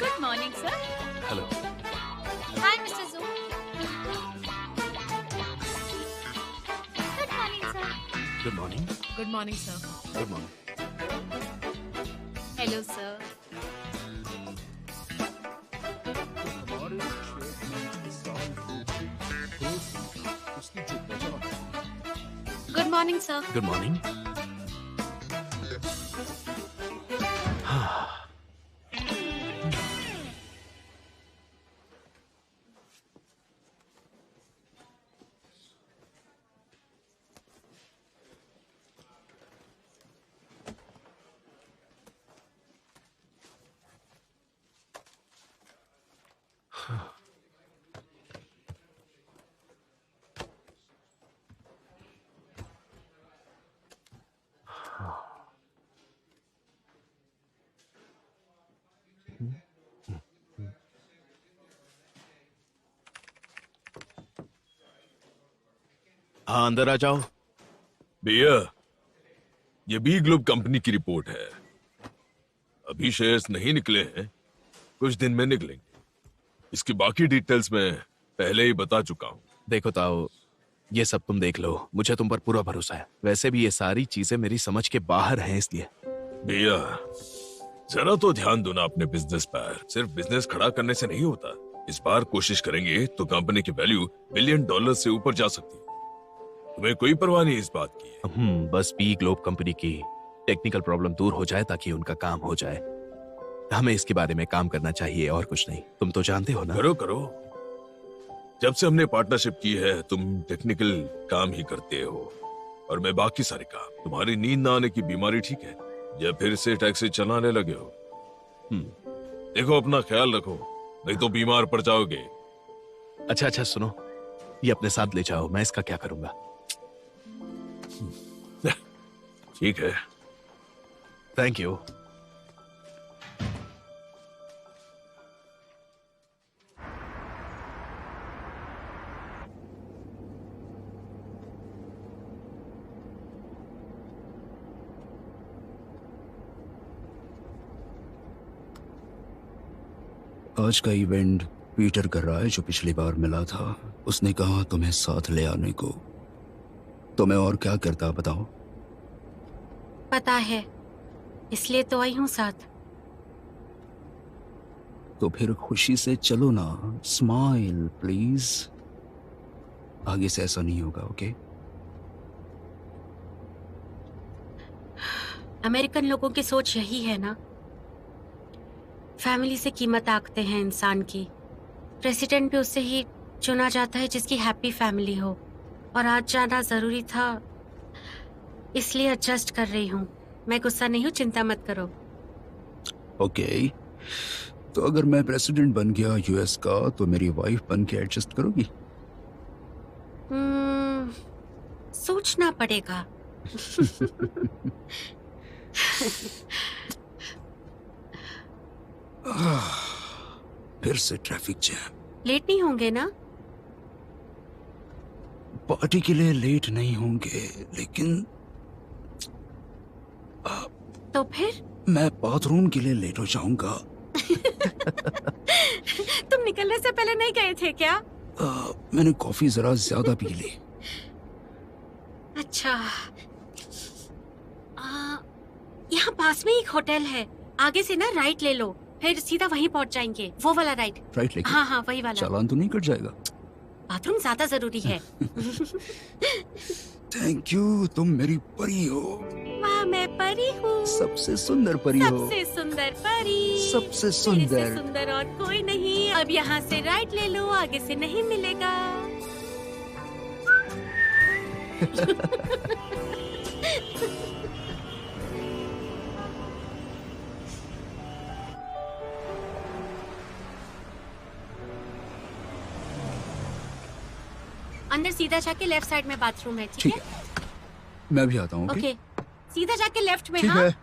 Good morning, sir. Hello. Hi, Mr. Zhu. Good morning, sir. Good morning. Good morning, sir. Good morning. Hello, sir. Good morning, sir. Good morning. हाँ, अंदर आ जाओ। भैया, ये B globe company की report है। अभी shares नहीं निकले हैं, कुछ दिन में निकलेंगे। इसकी बाकी डिटेल्स मैं पहले ही बता चुका हूँ। देखो ताओ, ये सब तुम देख लो, मुझे तुम पर पूरा भरोसा है। वैसे भी ये सारी चीजें मेरी समझ के बाहर हैं, इसलिए। भैया, जरा तो ध्यान दो ना अपने बिजनेस पर। सिर्फ बिजनेस खड़ा करने से नहीं होता। इस बार कोशिश करेंगे तो कंपनी की वैल्यू $1 बिलियन से ऊपर जा सकती है। तुम्हें कोई परवाह नहीं इस बात की? बस बी ग्लोब कंपनी की टेक्निकल प्रॉब्लम दूर हो जाए ताकि उनका काम हो जाए। हमें इसके बारे में काम करना चाहिए और कुछ नहीं। तुम तो जानते हो ना। करो करो। जब से हमने पार्टनरशिप की है, तुम टेक्निकल काम ही करते हो और मैं बाकी सारे काम। तुम्हारी नींद ना आने की बीमारी ठीक है या फिर से टैक्सी चलाने लगे हो? देखो, अपना ख्याल रखो, नहीं तो बीमार पड़ जाओगे। अच्छा अच्छा, सुनो, ये अपने साथ ले जाओ, मैं इसका क्या करूंगा। ठीक है। Thank you. आज का इवेंट पीटर कर रहा है, जो पिछली बार मिला था। उसने कहा तुम्हें साथ ले आने को। तो मैं और क्या करता, बताओ। पता है, इसलिए तो आई हूँ साथ। तो फिर खुशी से चलो ना। Smile please. आगे से ऐसा नहीं होगा, ओके? अमेरिकन लोगों की सोच यही है ना। फैमिली से कीमत आंकते हैं इंसान की। प्रेसिडेंट भी उससे ही चुना जाता है जिसकी हैप्पी फैमिली हो। और आज जाना जरूरी था, इसलिए एडजस्ट कर रही हूँ। मैं गुस्सा नहीं हूँ, चिंता मत करो। ओके, तो अगर मैं प्रेसिडेंट बन गया यूएस का, तो मेरी वाइफ बन के एडजस्ट करोगी? सोचना पड़ेगा। फिर से ट्रैफिक जैम। लेट नहीं होंगे ना? पार्टी के लिए लेट नहीं होंगे, लेकिन तो फिर मैं बाथरूम के लिए लेट हो जाऊंगा। तुम निकलने से पहले नहीं गए थे क्या? मैंने कॉफी जरा ज्यादा पी ली। अच्छा, यहाँ पास में एक होटल है, आगे से ना राइट ले लो, फिर सीधा वहीं पहुँच जाएंगे। वो वाला राइट। राइट लेके? हाँ हाँ, वही वाला। चालान तो नहीं कट जाएगा? बाथरूम ज्यादा जरूरी है। थैंक यू, तुम मेरी परी हो। वाह, मैं परी हूँ। सबसे सुंदर परी हो। सबसे सुंदर परी। सबसे मेरे सुंदर। से सुंदर और कोई नहीं। अब यहाँ से राइट ले लो, आगे से नहीं मिलेगा। अंदर सीधा जाके लेफ्ट साइड में बाथरूम है, ठीक है? मैं भी आता हूँ। ओके, सीधा जाके लेफ्ट में। ठीक हाँ? है।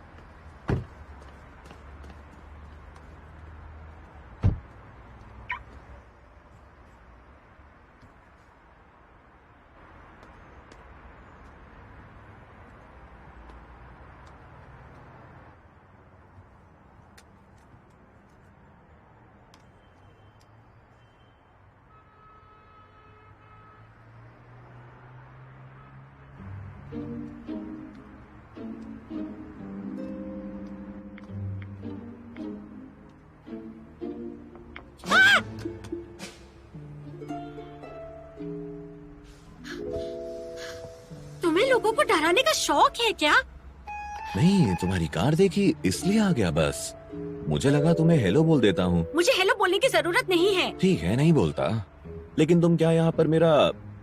लोगों को डराने का शौक है क्या? नहीं, तुम्हारी कार देखी इसलिए आ गया बस। मुझे लगा तुम्हें हेलो बोल देता हूँ। मुझे हेलो बोलने की जरूरत नहीं है। ठीक है, नहीं बोलता। लेकिन तुम क्या यहाँ पर मेरा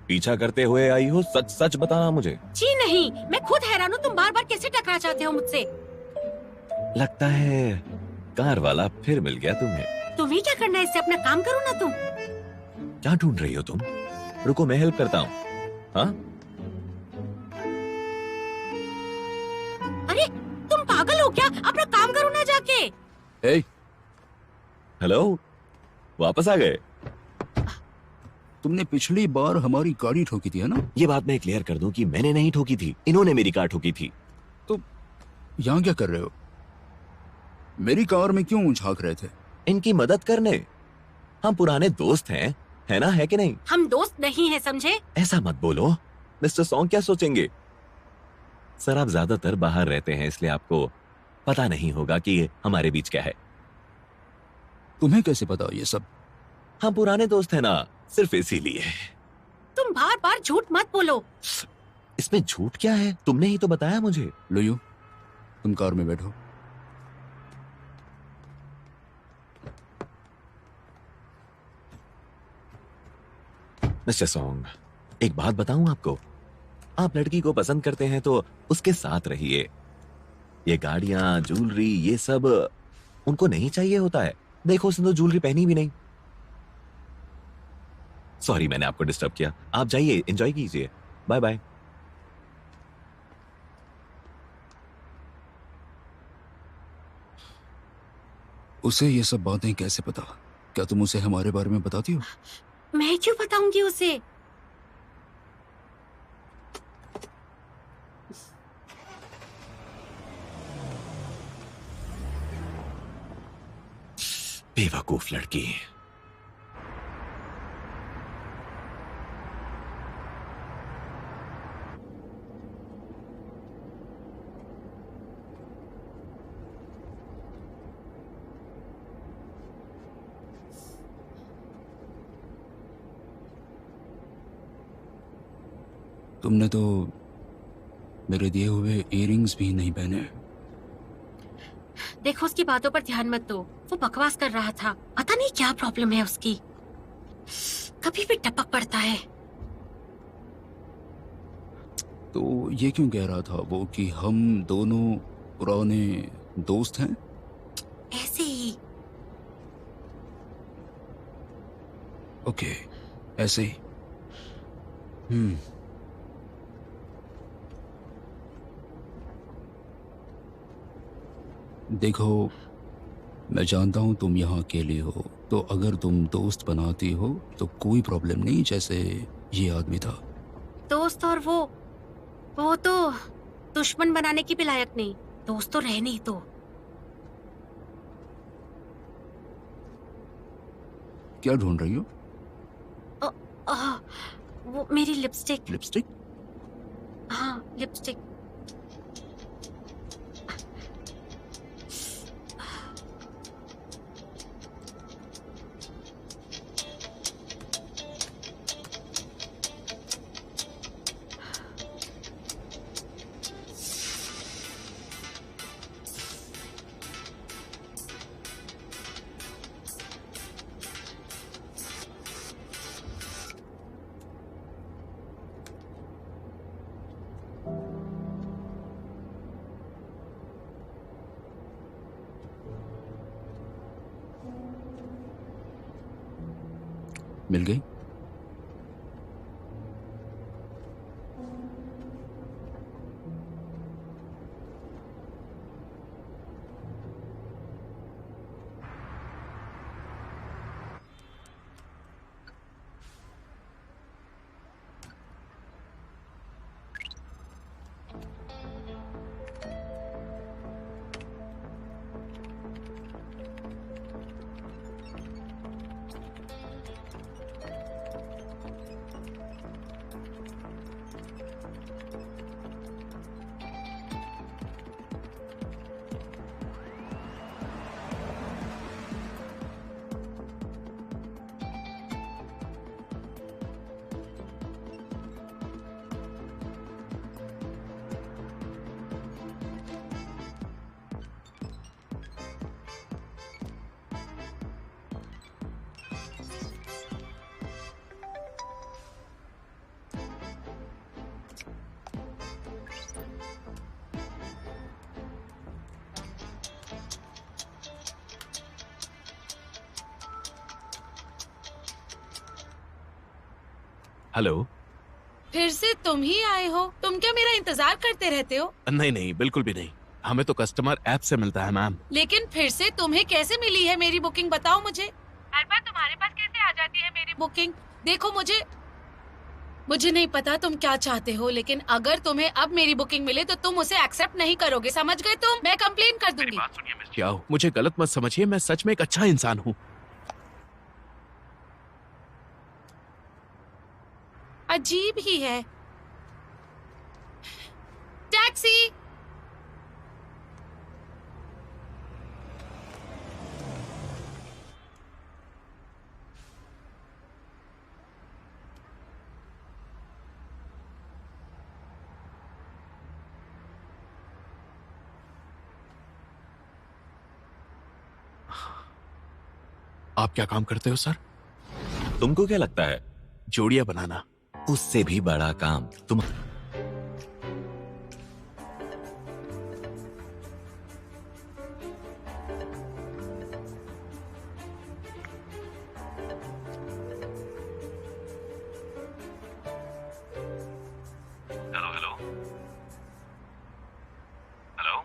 पीछा करते हुए आई हो? सच सच बताना मुझे। जी नहीं, मैं खुद हैरान हूँ तुम बार बार कैसे टकरा जाते हो मुझसे। लगता है कार वाला फिर मिल गया तुम्हें। तुम्हें क्या करना है इससे? अपना काम करो ना तुम। क्या ढूंढ रही हो तुम? रुको, मैं हेल्प करता हूँ। हाँ, अरे तुम पागल हो क्या? अपना काम करो ना जाके। ए, हेलो, वापस आ गए? तुमने पिछली बार हमारी गाड़ी ठोकी थी, है ना? ये बात मैं क्लियर कर दूं कि मैंने नहीं ठोकी थी, इन्होंने मेरी कार ठोकी थी। तो यहाँ क्या कर रहे हो? मेरी कार में क्यों झांक रहे थे? इनकी मदद करने। हम पुराने दोस्त हैं, है ना? है कि नहीं? हम दोस्त नहीं है, समझे? ऐसा मत बोलो। मिस्टर सॉन्ग क्या सोचेंगे? सर, आप ज्यादातर बाहर रहते हैं, इसलिए आपको पता नहीं होगा कि हमारे बीच क्या है। तुम्हें कैसे पता ये सब? हम पुराने दोस्त हैं ना, सिर्फ इसीलिए। तुम बार बार झूठ मत बोलो। इसमें झूठ क्या है? तुमने ही तो बताया मुझे। लोयू, तुम कार में बैठो। मिस्टर सॉन्ग, एक बात बताऊं आपको? आप लड़की को पसंद करते हैं तो उसके साथ रहिए। ये गाड़ियां, ज्वेलरी, ये सब उनको नहीं चाहिए होता है। देखो, उसने तो ज्वेलरी पहनी भी नहीं। सॉरी, मैंने आपको डिस्टर्ब किया। आप जाइए, एंजॉय कीजिए। Bye bye. उसे ये सब बातें कैसे पता? क्या तुम उसे हमारे बारे में बताती हो? मैं क्यों बताऊंगी उसे? बेवकूफ लड़की। तुमने तो मेरे दिए हुए इयररिंग्स भी नहीं पहने। देखो, उसकी बातों पर ध्यान मत दो। वो बकवास कर रहा था। पता नहीं क्या प्रॉब्लम है उसकी, कभी भी टपक पड़ता है। तो ये क्यों कह रहा था वो कि हम दोनों पुराने दोस्त हैं? ऐसे ही। ओके, ऐसे ही। देखो, मैं जानता हूं तुम यहाँ अकेली हो, तो अगर तुम दोस्त बनाती हो तो कोई प्रॉब्लम नहीं, जैसे ये आदमी था। दोस्त और वो तो दुश्मन बनाने की भी लायक नहीं। दोस्त तो रह नहीं तो। क्या ढूंढ रही हो? वो मेरी लिपस्टिक। लिपस्टिक? हाँ, लिपस्टिक। मिल गई? हेलो। फिर से तुम ही आए हो? तुम क्या मेरा इंतजार करते रहते हो? नहीं नहीं, बिल्कुल भी नहीं। हमें तो कस्टमर ऐप से मिलता है मैम। लेकिन फिर से तुम्हें कैसे मिली है मेरी बुकिंग, बताओ मुझे। हर बार तुम्हारे पास कैसे आ जाती है मेरी बुकिंग? देखो, मुझे नहीं पता तुम क्या चाहते हो, लेकिन अगर तुम्हें अब मेरी बुकिंग मिले तो तुम उसे एक्सेप्ट नहीं करोगे, समझ गए तुम? मैं कंप्लेन कर दूंगी। क्या हो, मुझे गलत मत समझिए, मैं सच में एक अच्छा इंसान हूँ। अजीब ही है। टैक्सी। आप क्या काम करते हो सर? तुमको क्या लगता है? जोड़ियां बनाना। उससे भी बड़ा काम तुम। Hello hello hello.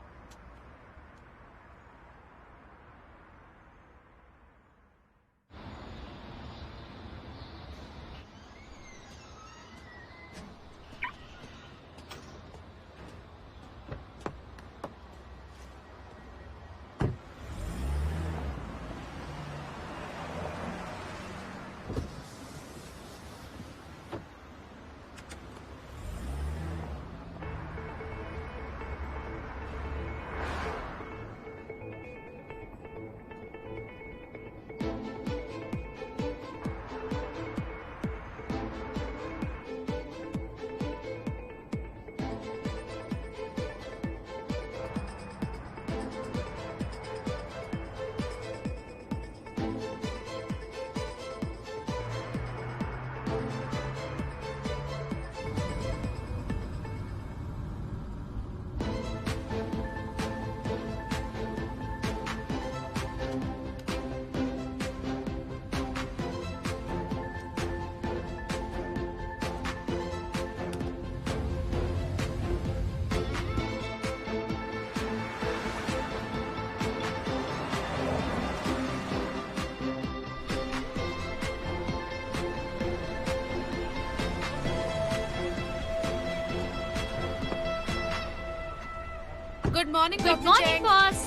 Good morning good morning boss.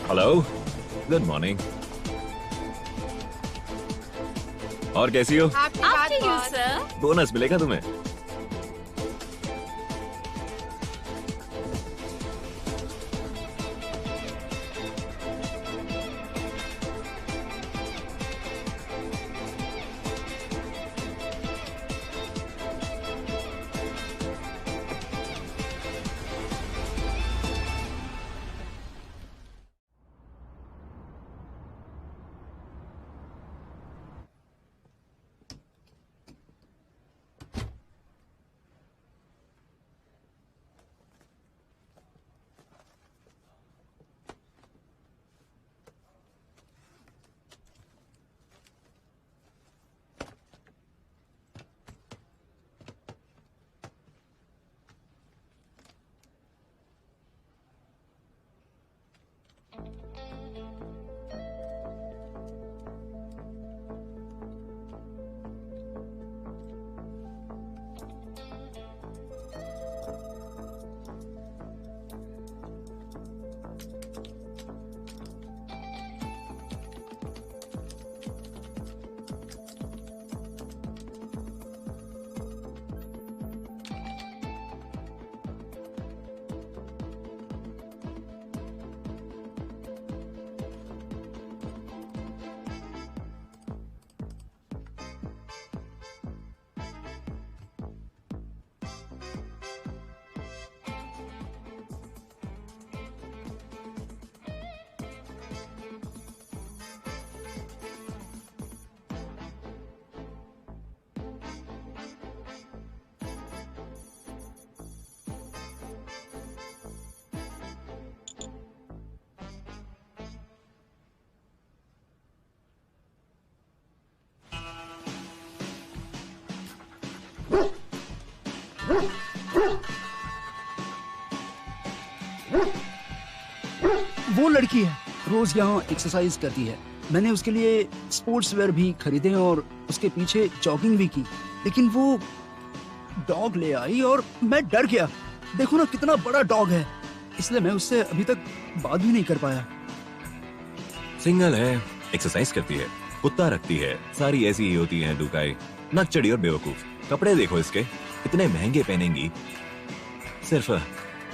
Hello good morning. और कैसी हो? आपकी बात after you boss. Sir. Bonus मिलेगा तुम्हें। वो लड़की है, रोज यहाँ एक्सरसाइज करती है। मैंने उसके लिए स्पोर्ट्स वेयर भी खरीदे और उसके पीछे जॉगिंग भी की, लेकिन वो डॉग ले आई और मैं डर गया। देखो ना कितना बड़ा डॉग है, इसलिए मैं उससे अभी तक बात भी नहीं कर पाया। सिंगल है, एक्सरसाइज करती है, कुत्ता रखती है, सारी ऐसी ही होती हैं डुकाई, नकचड़ी और बेवकूफ। कपड़े देखो इसके, इतने महंगे पहनेंगी सिर्फ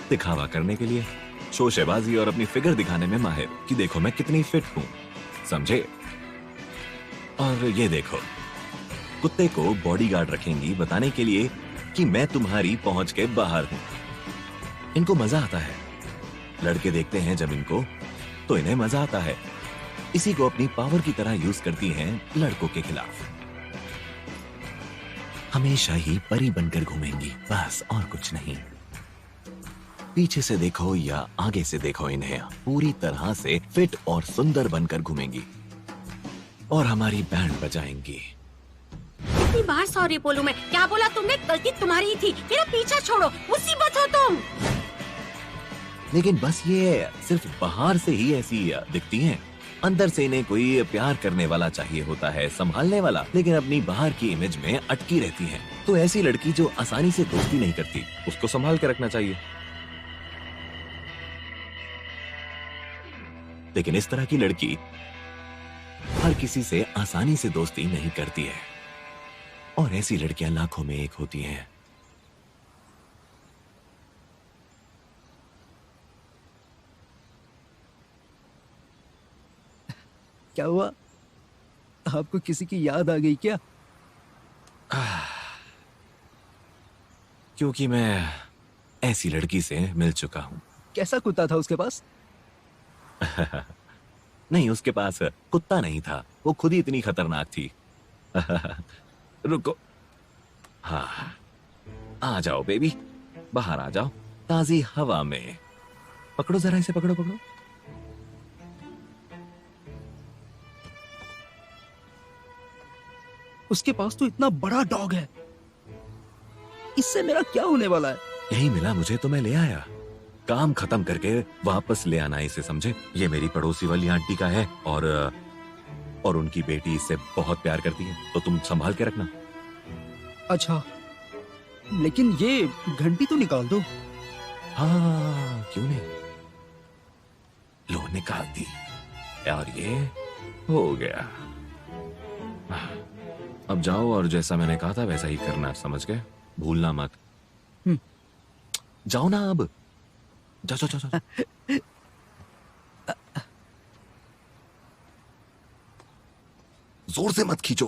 दिखावा करने के लिए, शोशेबाजी और अपनी फिगर दिखाने में माहिर कि देखो मैं कितनी फिट हूँ, समझे? और ये देखो, कुत्ते को बॉडीगार्ड रखेंगी बताने के लिए कि मैं तुम्हारी पहुंच के बाहर हूं। इनको मजा आता है, लड़के देखते हैं जब इनको तो इन्हें मजा आता है। इसी को अपनी पावर की तरह यूज करती हैं लड़कों के खिलाफ। हमेशा ही परी बनकर घूमेंगी, बस और कुछ नहीं। पीछे से देखो या आगे से देखो, इन्हें पूरी तरह से फिट और सुंदर बनकर घूमेंगी और हमारी बैंड बजाएंगी। कितनी बार सॉरी बोलूं मैं? क्या बोला तुमने? गलती तुम्हारी ही थी, मेरा पीछा छोड़ो, मुसीबत हो तुम। लेकिन बस ये सिर्फ बाहर से ही ऐसी दिखती हैं, अंदर से इन्हें कोई प्यार करने वाला चाहिए होता है, संभालने वाला, लेकिन अपनी बाहर की इमेज में अटकी रहती हैं। तो ऐसी लड़की जो आसानी से दोस्ती नहीं करती, उसको संभाल के रखना चाहिए। लेकिन इस तरह की लड़की हर किसी से आसानी से दोस्ती नहीं करती है, और ऐसी लड़कियां लाखों में एक होती हैं। क्या हुआ, आपको किसी की याद आ गई क्या? क्योंकि मैं ऐसी लड़की से मिल चुका हूं। कैसा कुत्ता था उसके पास? नहीं, उसके पास कुत्ता नहीं था, वो खुद ही इतनी खतरनाक थी। रुको, हाँ, आ जाओ बेबी, बाहर आ जाओ, ताजी हवा में। पकड़ो जरा इसे, पकड़ो पकड़ो। उसके पास तो इतना बड़ा डॉग है, इससे मेरा क्या होने वाला है? यही मिला मुझे तो मैं ले आया। काम खत्म करके वापस ले आना इसे, समझे? ये मेरी पड़ोसी वाली आंटी का है और उनकी बेटी इससे बहुत प्यार करती है, तो तुम संभाल के रखना। अच्छा, लेकिन ये घंटी तो निकाल दो। हाँ, क्यों नहीं, लो निकाल दी, और ये हो गया। अब जाओ और जैसा मैंने कहा था वैसा ही करना, समझ गए? भूलना मत। जाओ ना, अब जाओ जाओ जाओ, जाओ। जोर से मत खींचो।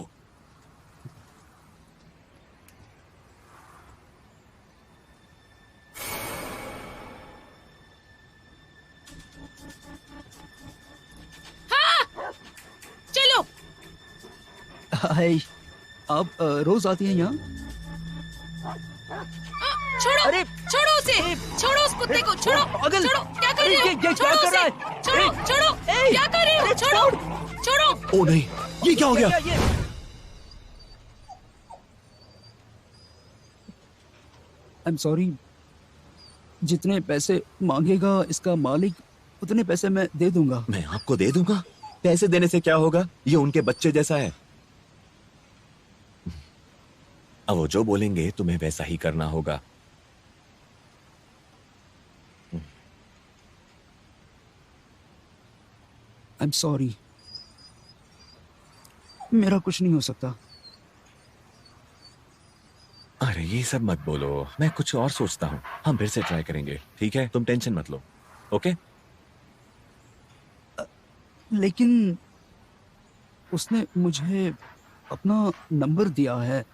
चलो। हाय, आप रोज आती हैं यहाँ? छोड़ो, अरे छोड़ो उसे, छोड़ो उस कुत्ते को, छोड़ो, पागल! छोड़ो, क्या कर रहे हो? ये क्या छोड़ो कर रहा उसे, है? छोड़ो, छोड़ो, क्या कर रहे हो? छोड़ो, छोड़ो। ओ नहीं, ये क्या हो गया? आई एम सॉरी, जितने पैसे मांगेगा इसका मालिक उतने पैसे मैं दे दूंगा। मैं आपको दे दूंगा? पैसे देने से क्या होगा? ये उनके बच्चे जैसा है। अब वो जो बोलेंगे तुम्हें वैसा ही करना होगा। आई एम सॉरी, मेरा कुछ नहीं हो सकता। अरे ये सब मत बोलो, मैं कुछ और सोचता हूँ, हम फिर से ट्राई करेंगे, ठीक है? तुम टेंशन मत लो, ओके? लेकिन उसने मुझे अपना नंबर दिया है,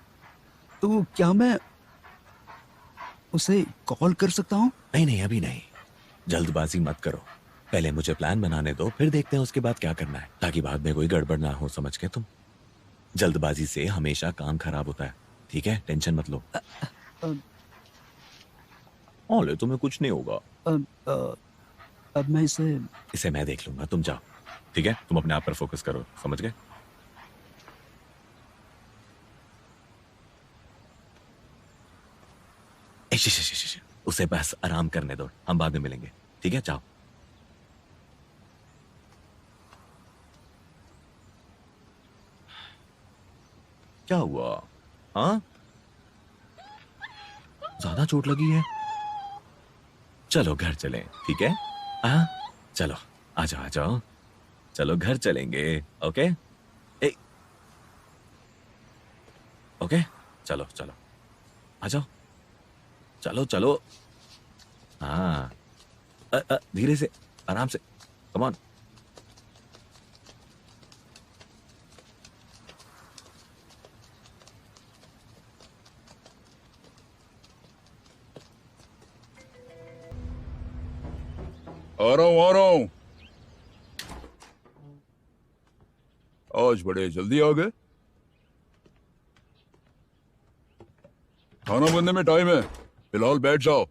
तो क्या मैं उसे कॉल कर सकता हूँ? नहीं नहीं, अभी नहीं, जल्दबाजी मत करो, पहले मुझे प्लान बनाने दो, फिर देखते हैं उसके बाद क्या करना है, ताकि बाद में कोई गड़बड़ ना हो, समझ गए तुम? जल्दबाजी से हमेशा काम खराब होता है, ठीक है? टेंशन मत लो। ओले, तुम्हें कुछ नहीं होगा। अब मैं इसे मैं देख लूंगा, तुम जाओ, ठीक है? तुम अपने आप पर फोकस करो, समझ गए? उसे बस आराम करने दो, हम बाद में मिलेंगे, ठीक है? जाओ। क्या हुआ? हाँ, ज्यादा चोट लगी है? चलो घर चलें, ठीक है? हाँ, चलो आ जाओ, आ जाओ, चलो घर चलेंगे। ओके ओके, चलो चलो, आ जाओ, चलो चलो। हाँ, धीरे से, आराम से, कम ऑन। आ रहा हूं। आज बड़े जल्दी आ गए। खाना बनने में टाइम है, फिलहाल बैठ जाओ।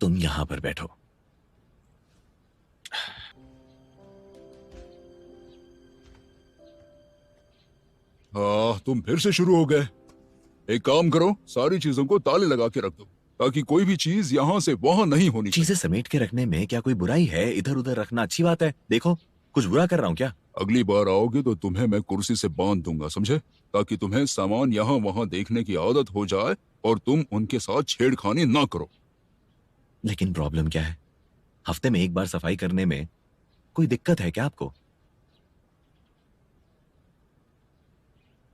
तुम यहां पर बैठो। हाँ, तुम फिर से शुरू हो गए। एक काम करो, सारी चीजों को ताले लगा के रख दो ताकि कोई भी चीज यहाँ से वहां नहीं होनी चाहिए। चीजें समेट के रखने में क्या कोई बुराई है? इधर उधर रखना अच्छी बात है। देखो, कुछ बुरा कर रहा हूं क्या? अगली बार आओगे तो तुम्हें मैं कुर्सी से बांध दूंगा, समझे? ताकि तुम्हें सामान यहाँ वहां देखने की आदत हो जाए और तुम उनके साथ छेड़खानी ना करो। लेकिन प्रॉब्लम क्या है? हफ्ते में एक बार सफाई करने में कोई दिक्कत है क्या आपको?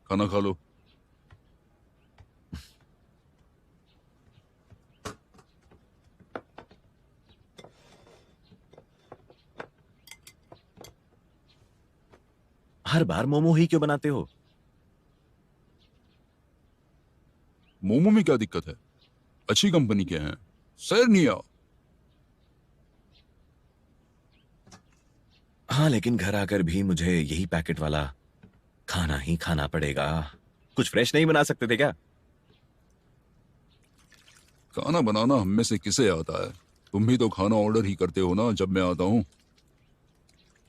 खाना खा लो। हर बार मोमो ही क्यों बनाते हो? मोमो में क्या दिक्कत है? अच्छी कंपनी के हैं, सरनिया। हाँ, लेकिन घर आकर भी मुझे यही पैकेट वाला खाना ही खाना पड़ेगा। कुछ फ्रेश नहीं बना सकते थे क्या? खाना बनाना हम में से किसे आता है? तुम भी तो खाना ऑर्डर ही करते हो ना जब मैं आता हूं।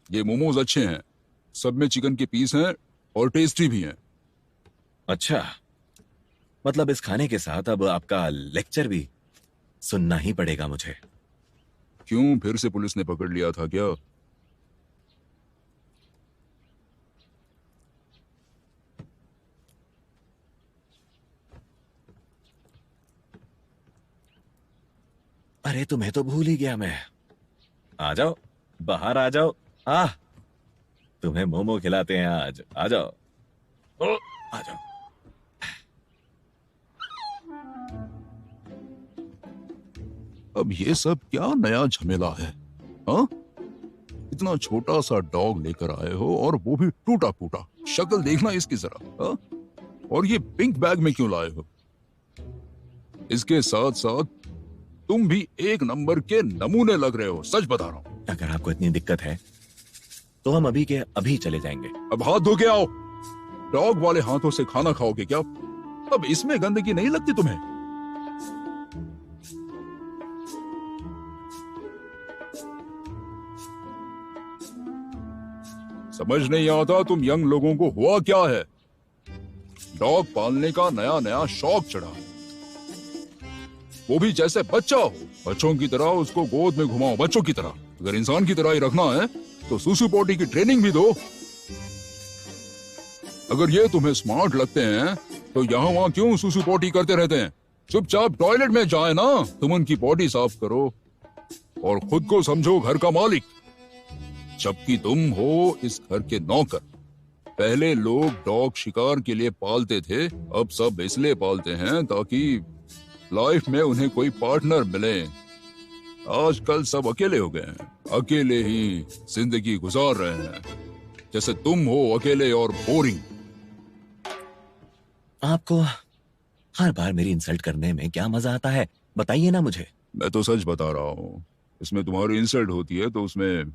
ये मोमोज अच्छे हैं, सब में चिकन के पीस हैं और टेस्टी भी हैं। अच्छा, मतलब इस खाने के साथ अब आपका लेक्चर भी सुनना ही पड़ेगा मुझे। क्यों, फिर से पुलिस ने पकड़ लिया था क्या? अरे, तुम्हें तो भूल ही गया मैं। आ जाओ, बाहर आ जाओ। तुम्हें मोमो खिलाते हैं आज, आ जाओ। आ जाओ। अब ये सब क्या नया झमेला है? हाँ, इतना छोटा सा डॉग लेकर आए हो और वो भी टूटा फूटा। शक्ल देखना इसकी जरा। हाँ? और ये पिंक बैग में क्यों लाए हो? इसके साथ साथ तुम भी एक नंबर के नमूने लग रहे हो, सच बता रहा हूं। अगर आपको इतनी दिक्कत है तो हम अभी के अभी चले जाएंगे। अब हाथ धो के आओ। डॉग वाले हाथों से खाना खाओगे क्या? अब इसमें गंदगी नहीं लगती तुम्हें? समझ नहीं आता तुम यंग लोगों को हुआ क्या है? डॉग पालने का नया नया शौक चढ़ा है, वो भी जैसे बच्चा हो। बच्चों की तरह उसको गोद में घुमाओ, बच्चों की तरह। अगर इंसान की तरह ही रखना है तो सुसु पोटी की ट्रेनिंग भी दो। अगर ये तुम्हें स्मार्ट लगते हैं तो यहाँ वहां क्यों सुसु पोटी करते रहते हैं? चुपचाप टॉयलेट में जाए ना। तुम उनकी बॉडी साफ करो और खुद को समझो घर का मालिक, जबकि तुम हो इस घर के नौकर। पहले लोग डॉग शिकार के लिए पालते थे, अब सब इसलिए पालते हैं ताकि लाइफ में उन्हें कोई पार्टनर मिले। आजकल सब अकेले हो गए हैं, अकेले ही जिंदगी गुजार रहे हैं, जैसे तुम हो अकेले और बोरिंग। आपको हर बार मेरी इंसल्ट करने में क्या मजा आता है, बताइए ना मुझे। मैं तो सच बता रहा हूँ। इसमें तुम्हारी इंसल्ट होती है तो उसमें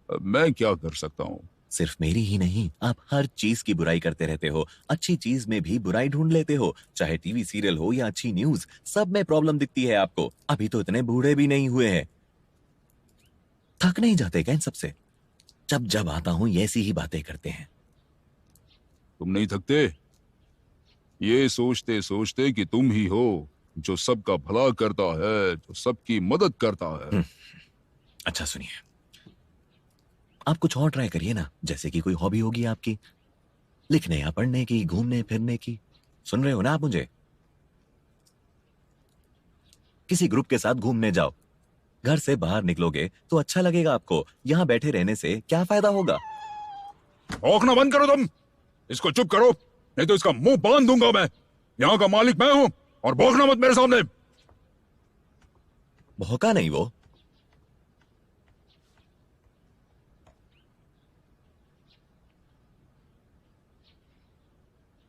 मैं क्या कर सकता हूँ? सिर्फ मेरी ही नहीं, आप हर चीज की बुराई करते रहते हो। अच्छी चीज में भी बुराई ढूंढ लेते हो, चाहे टीवी सीरियल हो या अच्छी न्यूज, सब में प्रॉब्लम दिखती है आपको। अभी तो इतने बूढ़े भी नहीं हुए हैं। थक नहीं जाते क्या इन सबसे? जब जब आता हूं ये ऐसी ही बातें करते हैं। तुम नहीं थकते? ये सोचते सोचते कि तुम ही हो जो सबका भला करता है, जो सबकी मदद करता है। अच्छा सुनिए, आप कुछ और ट्राई करिए ना, जैसे कि कोई हॉबी होगी आपकी, लिखने या पढ़ने की, घूमने फिरने की। सुन रहे हो ना आप मुझे? किसी ग्रुप के साथ घूमने जाओ। घर से बाहर निकलोगे तो अच्छा लगेगा आपको। यहां बैठे रहने से क्या फायदा होगा? भौंकना बंद करो तुम। इसको चुप करो, नहीं तो इसका मुंह बांध दूंगा मैं। यहाँ का मालिक मैं हूं और भौंकना मत मेरे सामने। भौंका नहीं वो।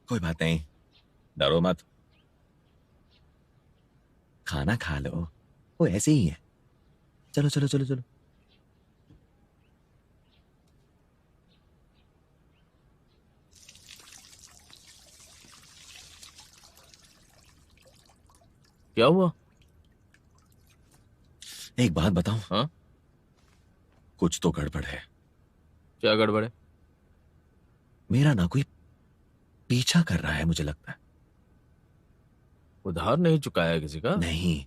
कोई बात नहीं, डरो मत। खाना खा लो, वो ऐसे ही है। चलो चलो चलो चलो। क्या हुआ? एक बात बताऊं? हाँ? कुछ तो गड़बड़ है। क्या गड़बड़ है? मेरा ना कोई पीछा कर रहा है, मुझे लगता है। उधार नहीं चुकाया किसी का? नहीं,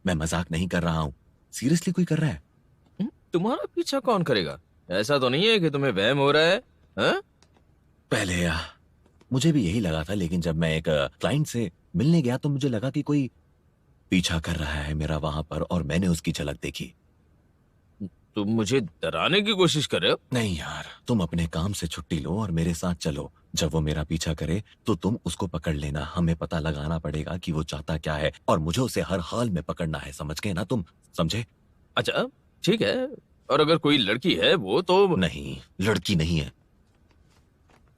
मैं मजाक नहीं कर रहा हूं, सीरियसली कोई कर रहा है। तुम्हारा पीछा कौन करेगा? ऐसा तो नहीं है कि तुम्हें वहम हो रहा है? हाँ? पहले मुझे भी यही लगा था, लेकिन जब मैं एक क्लाइंट से मिलने गया तो मुझे लगा कि कोई पीछा कर रहा है मेरा वहां पर, और मैंने उसकी झलक देखी। तुम मुझे डराने की कोशिश कर रहे हो? नहीं यार, तुम अपने काम से छुट्टी लो और मेरे साथ चलो। जब वो मेरा पीछा करे तो तुम उसको पकड़ लेना। हमें पता लगाना पड़ेगा कि वो चाहता क्या है, और मुझे उसे हर हाल में पकड़ना है। समझ गए ना तुम? समझे? अच्छा ठीक है, और अगर कोई लड़की है वो तो नहीं, लड़की नहीं है।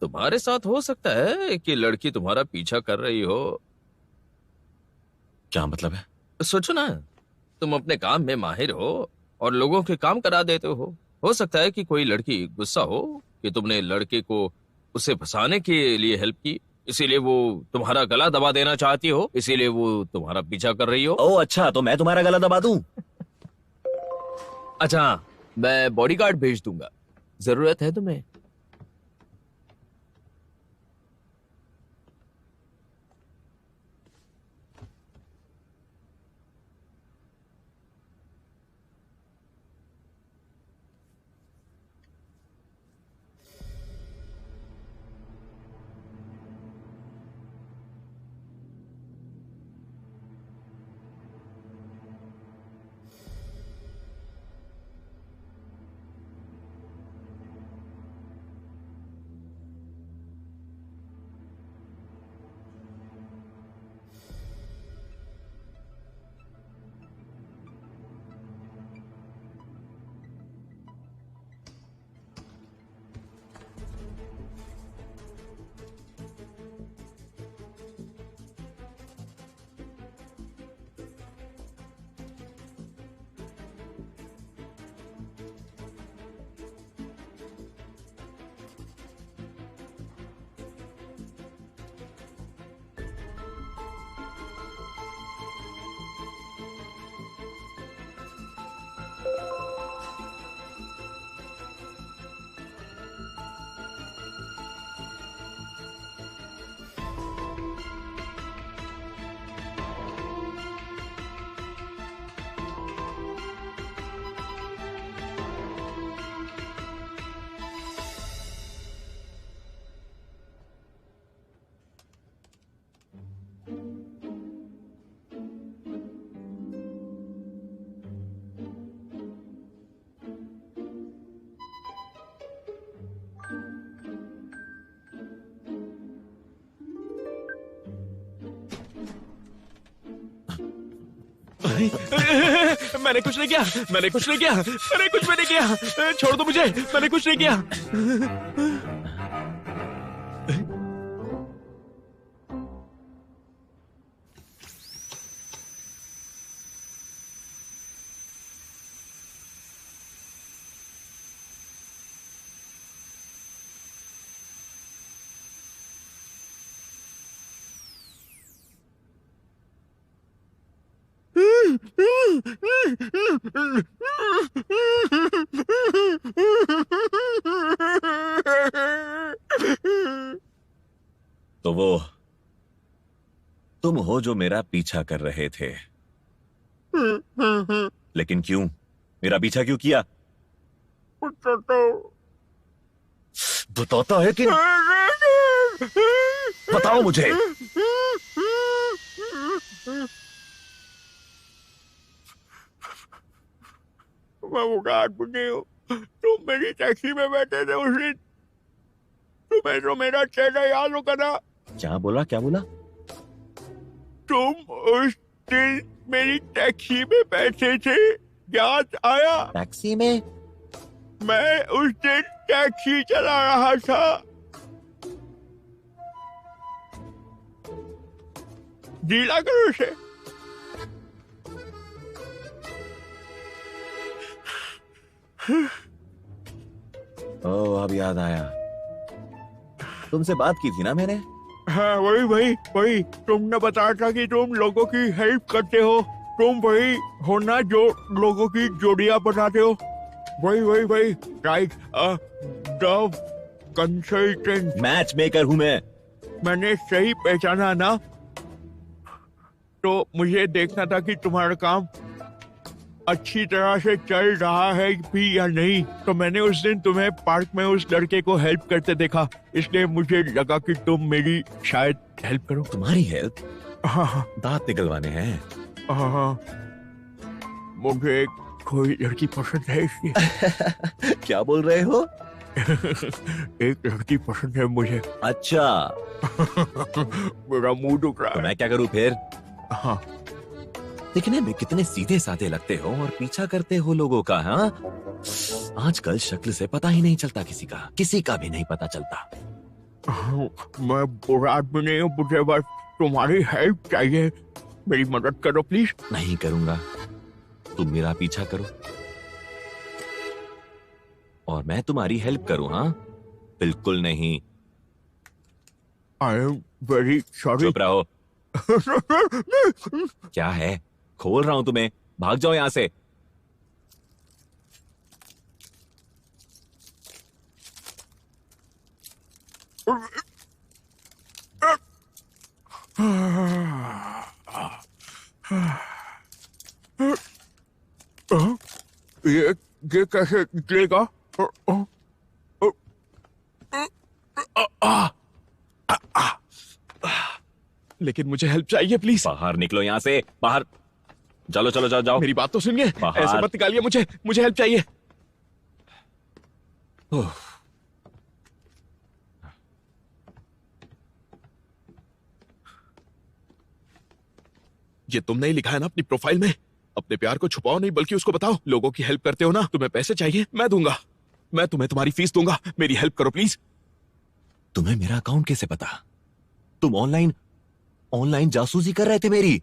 तुम्हारे साथ हो सकता है कि लड़की तुम्हारा पीछा कर रही हो। क्या मतलब है? सोचो ना, तुम अपने काम में माहिर हो और लोगों के काम करा देते हो सकता है कि कोई लड़की गुस्सा हो कि तुमने लड़के को उसे फंसाने के लिए हेल्प की, इसीलिए वो तुम्हारा गला दबा देना चाहती हो, इसीलिए वो तुम्हारा पीछा कर रही हो। ओ अच्छा, तो मैं तुम्हारा गला दबा दूं? अच्छा, मैं बॉडीगार्ड भेज दूंगा। जरूरत है तुम्हें? मैंने कुछ नहीं किया, मैंने कुछ नहीं किया, मैंने कुछ भी नहीं किया। छोड़ दो मुझे, मैंने कुछ नहीं किया। तो वो तुम हो जो मेरा पीछा कर रहे थे। लेकिन क्यों? मेरा पीछा क्यों किया? बताता है कि बताओ मुझे। मैं वो आदमी हूँ। तुम मेरी टैक्सी में बैठे थे उस दिन। तुम्हें तो मेरा चेहरा याद होगा ना? क्या बोला, क्या बोला? तुम उस दिन मेरी टैक्सी में बैठे थे, याद आया? टैक्सी में? मैं उस दिन टैक्सी चला रहा था। गीला करो उसे। ओह, अब याद आया। तुमसे बात की थी ना मैंने। हाँ, वही तुमने बताया था कि तुम लोगों की हेल्प करते हो। तुम वही हो ना जो लोगों की जोड़ियां बनाते हो। वही राइट। कंसल्टेंट। मैच मेकर हूं मैं। मैंने सही पहचाना ना? तो मुझे देखना था कि तुम्हारा काम अच्छी तरह से चल रहा है भी या नहीं। तो मैंने उस दिन तुम्हें पार्क में उस लड़के को हेल्प करते देखा, इसलिए मुझे लगा कि तुम मेरी शायद हेल्प करो। तुम्हारी हेल्प? हाँ, दांत निकलवाने हैं। हाँ, मुझे कोई लड़की पसंद है इसलिए। क्या बोल रहे हो? एक लड़की पसंद है मुझे। अच्छा। मेरा मुंह दुख रहा तो है। मैं क्या करूं फिर? हाँ, दिखने में कितने सीधे साधे लगते हो और पीछा करते हो लोगों का। हाँ, आजकल शक्ल से पता ही नहीं चलता किसी का भी नहीं पता चलता। मैं बुरा आदमी नहीं हूँ, मुझे बस तुम्हारी हेल्प चाहिए। मेरी मदद करो प्लीज। नहीं करूंगा, तुम मेरा पीछा करो और मैं तुम्हारी हेल्प करूं। हाँ, बिल्कुल नहीं। I am very sorry. चुप रहो। क्या है? खोल रहा हूं तुम्हें, भाग जाओ यहां से। ये कैसे निकलेगा? लेकिन मुझे हेल्प चाहिए प्लीज। बाहर निकलो यहां से, बाहर। चलो चलो जाओ जाओ। मेरी बात तो सुनिए, बाहर। ऐसे मत निकालिए मुझे हेल्प चाहिए। ओह, ये तुमने ही लिखा है ना अपनी प्रोफाइल में। अपने प्यार को छुपाओ नहीं, बल्कि उसको बताओ। लोगों की हेल्प करते हो ना, तुम्हें पैसे चाहिए, मैं दूंगा। मैं तुम्हें तुम्हारी फीस दूंगा। मेरी हेल्प करो प्लीज। तुम्हें मेरा अकाउंट कैसे पता? तुम ऑनलाइन जासूसी कर रहे थे मेरी?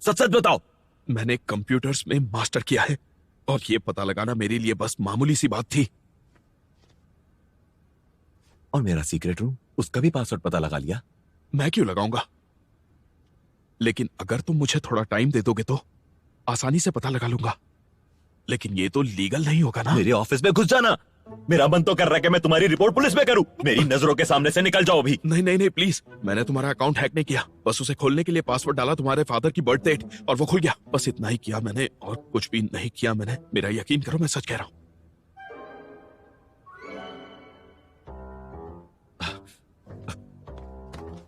सच सच बताओ। मैंने कंप्यूटर्स में मास्टर किया है और ये पता लगाना मेरे लिए बस मामूली सी बात थी। और मेरा सीक्रेट रूम, उसका भी पासवर्ड पता लगा लिया? मैं क्यों लगाऊंगा? लेकिन अगर तुम मुझे थोड़ा टाइम दे दोगे तो आसानी से पता लगा लूंगा। लेकिन ये तो लीगल नहीं होगा ना। मेरे ऑफिस में घुस जाना। मेरा मन तो कर रहा है कि मैं तुम्हारी रिपोर्ट पुलिस में करूं। मेरी नजरों के सामने से निकल जाओ अभी। नहीं नहीं नहीं प्लीज, मैंने तुम्हारा अकाउंट हैक नहीं किया। बस उसे खोलने के लिए पासवर्ड डाला, तुम्हारे फादर की बर्थ डेट, और वो खुल गया। बस इतना ही किया मैंने, और कुछ भी नहीं किया मैंने। मेरा यकीन करो, मैं सच कह रहा हूँ।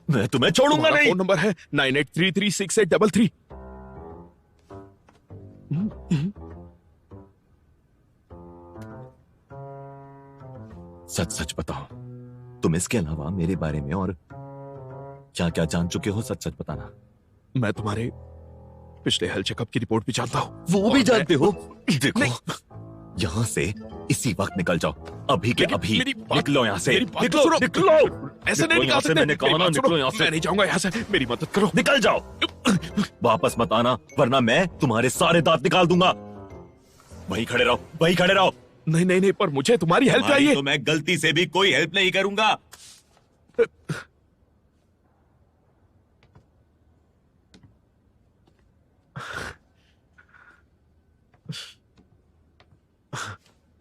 मैं तुम्हें छोड़ूंगा नहीं। फोन नंबर है 98336833। सच सच बताओ, तुम इसके अलावा मेरे बारे में और क्या क्या जान चुके हो? सच सच बताना। मैं तुम्हारे पिछले हेल्थ चेकअप की रिपोर्ट भी जानता हूँ। वो भी और जानते हो? नहीं। देखो, यहाँ से इसी वक्त निकल जाओ। अभी के लेकिन अभी मेरी बात- निकलो यहाँ से। मेरी बात तो निकलो सुनो। निकलो। ऐसे नहीं निकलो निकाल यहाँ से, सकते। मैंने कहा मेरी ना, बात सुनो। निकलो यहाँ से। मैं नहीं जाऊंगा यहाँ से, मेरी मदद करो। निकल जाओ। वापस मत आना, वरना मैं तुम्हारे सारे दांत निकाल दूंगा। वहीं खड़े रहो, वहीं खड़े रहो। नहीं नहीं नहीं, पर मुझे तुम्हारी हेल्प तुम्हारी चाहिए। तो मैं गलती से भी कोई हेल्प नहीं करूंगा।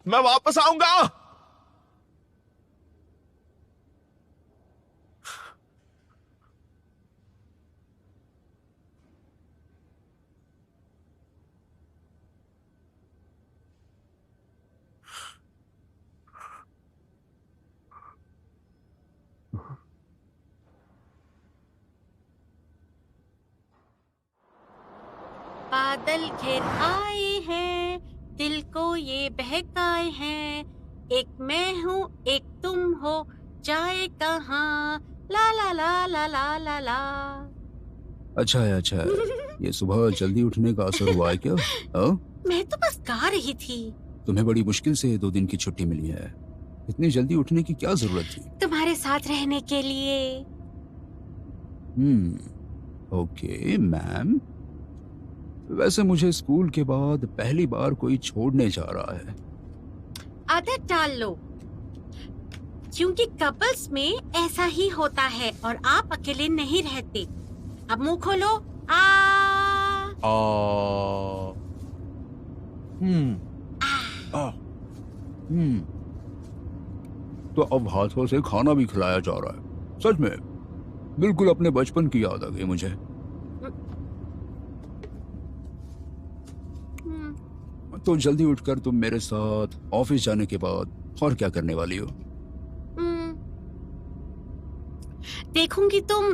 मैं वापस आऊंगा। बादल घेर आए हैं, दिल को ये बहकाए हैं। एक मैं हूँ एक तुम हो, जाए कहाँ, ला ला ला ला ला ला ला। अच्छा है, अच्छा है। ये सुबह जल्दी उठने का असर हुआ है क्या? हाँ? मैं तो बस गा रही थी। तुम्हें बड़ी मुश्किल से 2 दिन की छुट्टी मिली है। इतनी जल्दी उठने की क्या जरूरत थी? तुम्हारे साथ रहने के लिए। Okay ma'am. वैसे मुझे स्कूल के बाद पहली बार कोई छोड़ने जा रहा है। आदत डाल लो, क्योंकि कपल्स में ऐसा ही होता है और आप अकेले नहीं रहते। अब मुंह खोलो। आ तो अब हाथों से खाना भी खिलाया जा रहा है। सच में बिल्कुल अपने बचपन की याद आ गई मुझे। तो जल्दी उठकर तुम मेरे साथ ऑफिस जाने के बाद और क्या करने वाली हो? देखूंगी तुम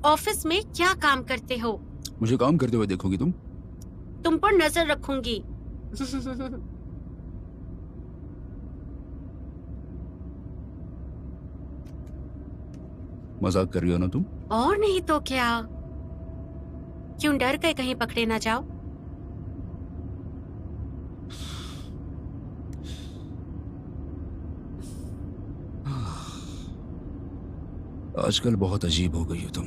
ऑफिस में क्या काम करते हो। मुझे काम करते हुए देखोगी तुम? तुम पर नजर रखूंगी। मजाक कर रही हो ना तुम? और नहीं तो क्या। क्यों डर गए कहीं पकड़े ना जाओ? आजकल बहुत अजीब हो गई हो तुम।